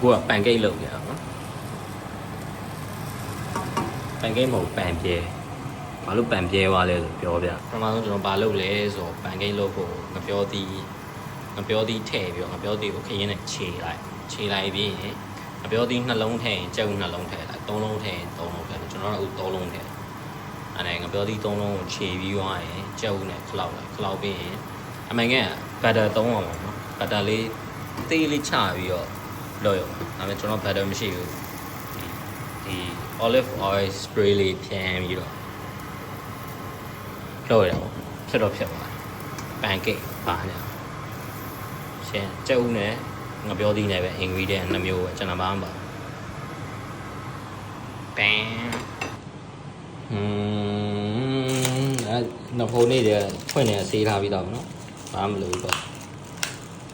အခုကပန်ကိတ်လုပ်ကြအောင်နော်ပန်ကိတ်မဟုတ်ပန်ပြဲဘာလို့ပန်ပြဲသွားလဲဆိုပြောပြပထမဆုံးကျွန်တော်ဘာလုပ်လဲဆိုပန်ကိတ်လုပ်ဖို့ငပြောသီးထည့်ပြီးတော့ငပြောသီးကိုခရင်နဲ့ခြေလိုက်ပြီးရင်ငပြောသီးနှလုံးထည့်ရင်ကြက်ဥနှလုံးထည့်လိုက်3လုံးထည့်ရင်3လုံးထည့်ကျွန်တော်တို့3လုံးထည့်အဲ့ဒါငပြောသီး3လုံးကိုခြေပြီးသွားရင်ကြက်ဥနဲ့ခလောက်ပြီးရင်အမှန်ကဘတ်တာ3အောင်ပါနော်ဘတ်တာလေးတေးလေးချပြီးတော့လို့ရဒါပေမဲ့ကျွန်တော်ဘတ်တာမရှိဘူးဒီ olive oil spray လေးဖြန်းပြီးတော့လို့ရအောင်ဖြစ်ပါပန်ကိတ်ပါညာရှင်းကြက်ဥနဲ့ငပြောသီးနဲ့ပဲ ingredient 2မျိုးပဲကျွန်တော်ဘာမှမပါပန်အဲ့နောက်ဖို့နေတယ်ဖွင့်နေဆေးထားပြီးတော့နော်ဘာမှမလုပ်ဘူးပေါ့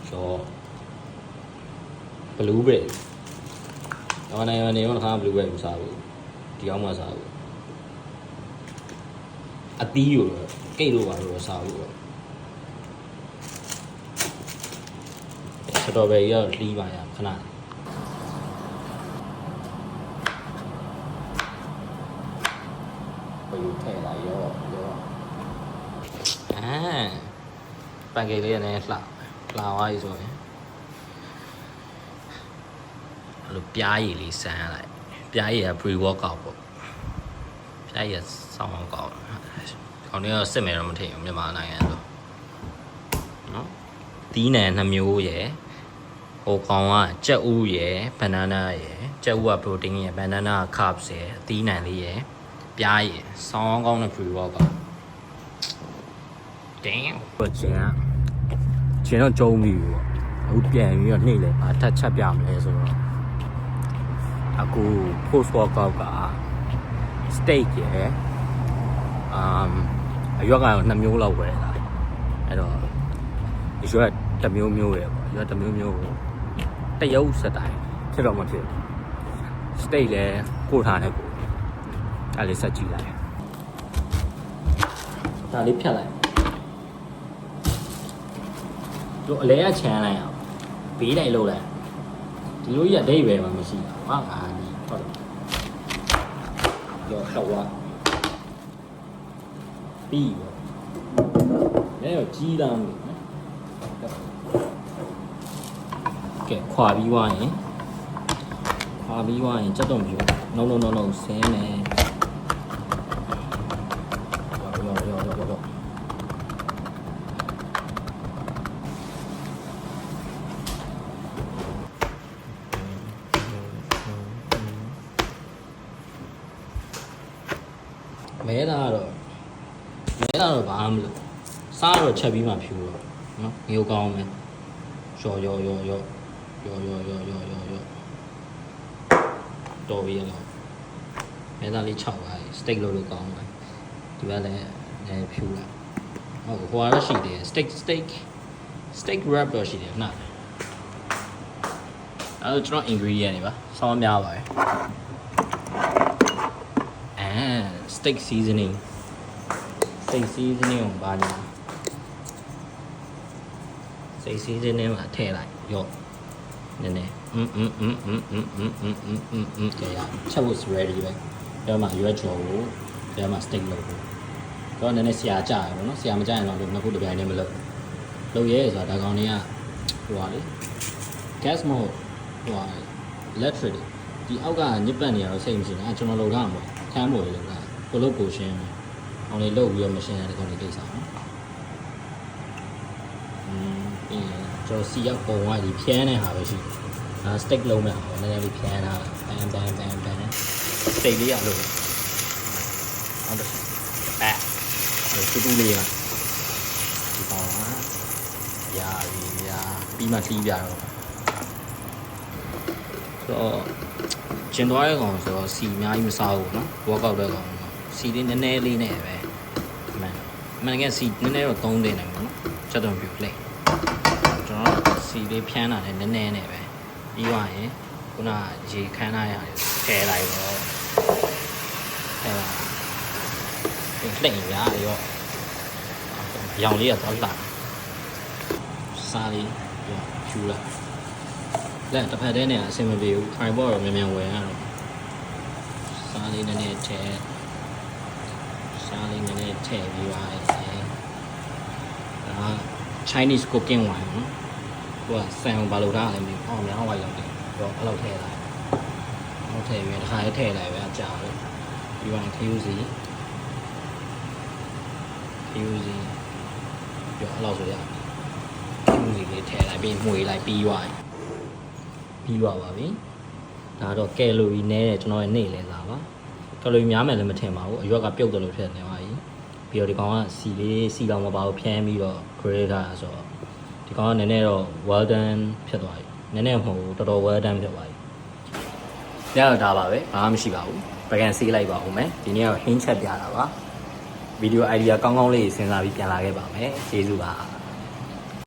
ကျော် blueberry တော့နေရောခါ blueberry မစားဘူးဒီအောင်မစားဘူးအသီးကိုကိတ်လို့ပါလို့စားဘူးပေါ့စတော်ဘယ်ရီရောလှီးပါရခဏဘယ်လိုထည့်လာရောပန်ကိတ်လေးနဲ့လှသွားပြီဆိုရင်အဲ့လိုပြားရည်လေးစမ်းရလိုက်ပြားရည်က pre workout ပေါ့ပြားရည်ဆောင်းကောင်းခေါင်းတွေကစစ်မယ်တော့မထင်ဘူးမြန်မာနိုင်ငံဆိုနော်တီးနံ2မျိုးရယ်ဟိုကောင်ကကြက်ဥရယ် banana ရယ်ကြက်ဥက protein ရယ် banana က carbs ရယ်အသီးနံလေးရယ်ပြားရယ်ဆောင်းကောင်းတဲ့ pre workout damn ဘယ်ချင်းတော့ကျုံပြီပေါ့အခုပြန်ပြီးတော့နှိမ့်လဲဘာထပ်ချက်ပြမလဲဆိုတော့အခု post workout က steak ရယ်အရွက်က2မျိုးလောက်ဝယ်လာအဲ့တော့ရွက်1မျိုးရယ်ပေါ့ရွက်1မျိုးကိုတရုပ်စတိုင်ဖြစ်တော့မဖြစ် steak လဲကိုထားတယ်ကိုအဲ့လေးဆက်ကြည့်လိုက်ဒါလေးဖြတ်လိုက်တို့အလဲကချမ်းလိုက်အောင်ဘေးတိုင်းလှုပ်လိုက်ဒီလိုကြီးအတိတ်ပဲမှမရှိဘူးဟာငါဒီဟုတ်တယ်ရောတော့ပြီးပေါ့လဲတော့ကြီးလာမယ်နော်ကဲခွာပြီးွားရင်စက်တော့မျိုး no ဆင်းမယ်ရောမဲတာတော့ဘာမှမလုပ်စားတော့ချက်ပြီးမှဖြူတော့နော်မျိုးကောင်းမယ်ရောတော်ပြီလားမဲသားလေး6ပါစတိတ်လို့ကောင်းတယ်ဒီဘက်လည်းဖြူလာဟုတ်ဟိုကတော့ရှိတယ် steak wrap တော့ရှိတယ်နော်အဲ့တော့ကျွန်တော် ingredient တွေပါဆောင်းများပါတယ်steak seasoning ကိုဘာညာ steak seasoning မှာထည့်လိုက်ရော့နည်းနည်းကဲရချက် was ready ပဲဒါမှရွက်ချော်ကိုဒါမှ steak လုပ်ဖို့တော့နည်းနည်းဆရာကြရပါတော့ဆရာမကြရင်တော့နှစ်ခုတစ်ပြိုင်တည်းမလုပ်ရဲဆိုတာဒါကောင်တွေကဟိုပါလေ gas မဟုတ်ဟိုပါ electric ဒီအောက်ကညစ်ပတ်နေရတော့စိတ်မရှိဘူးကျွန်တော်လုပ်ထားမှာခန်းပေါ်လေးလုပ်တာကိုလုပ်ကိုရှင်းအောင်လေးလုပ်ပြီးတော့မရှင်းတဲ့ဒီကောင်လေးကိစ္စနော်ကျွန်တော်စီရောက်ပုံကဒီဖြန်းတဲ့ဟာပဲရှိတယ်steak လုံးမဲ့ဟာနည်းနည်းလေးဖြန်းထားတာဘန် steak လေးရလို့ဟုတ်တယ်တူလေးရဒီကောင်ကရာပြီးမှတီးပြတော့ဆိုကျင်သွားတဲ့ကောင်ဆိုတော့စီအများကြီးမစားဘူးနော် workout တဲ့ကောင်စီလေးနည်းနည်းလေးနဲ့ပဲမှန်ကစီနည်းနည်းတော့3တင်တယ်ပေါ့နော်ချက်တော့ပြူလိုက်ကျွန်တော်စီလေးဖြန်းတာလည်းနည်းနည်းနဲ့ပဲပြီးသွားရင်ခုနရေခမ်းထားရတယ်ထဲလိုက်တော့ထဲလာလှိမ့်ရရောရောင်လေးကတော့လာစားလေးဖြူလာ လက်တစ်ဖက်တည်းနဲ့အဆင်မပြေဘူး tripod တော့မြန်မြန်ဝယ်ရတော့စားလေးနည်းနည်းထည့်စားလေးနည်းနည်းထည့်ပြီးပါလေဒါက Chinese cooking wine နော်ကိုကဆန်ဘာလို့ထားလဲမသိဘူးအောင်များဝိုင်းလောက်တယ်တော့အဲ့လောက်ထည့်လိုက်နောက်ထည့်ပြီးတခါလေးထည့်လိုက်ပဲကြာတယ်ပြီးတော့ခရူးစီပြီးတော့အဲ့လောက်ဆိုရခရူးစီလေးထည့်လိုက်ပြီးမှွေလိုက်ပြီးသွားပါပြီဒါတော့ကယ်လိုရီနည်းတယ်ကျွန်တော်ရဲ့နေ့လဲစားပါကယ်လိုရီများမယ်လည်းမထင်ပါဘူးအရွက်ကပြုတ်တယ်လို့ဖြစ်နေပါပြီပြီးတော့ဒီကောင်ကစီလောင်မပါဘူးဖြန်းပြီးတော့ grade ထားဆိုတော့ဒီကောင်ကနည်းနည်းတော့ well done ဖြစ်သွားပြီနည်းနည်းမဟုတ်ဘူးတော်တော် well done ဖြစ်သွားပြီညတော့ဒါပါပဲဘာမှမရှိပါဘူးပကံစီးလိုက်ပါဦးမယ်ဒီနေ့ကတော့ဟင်းချက်ပြတာပါဗီဒီယို idea ကောင်းကောင်းလေးစဉ်းစားပြီးပြန်လာခဲ့ပါမယ်ကျေးဇူးပါ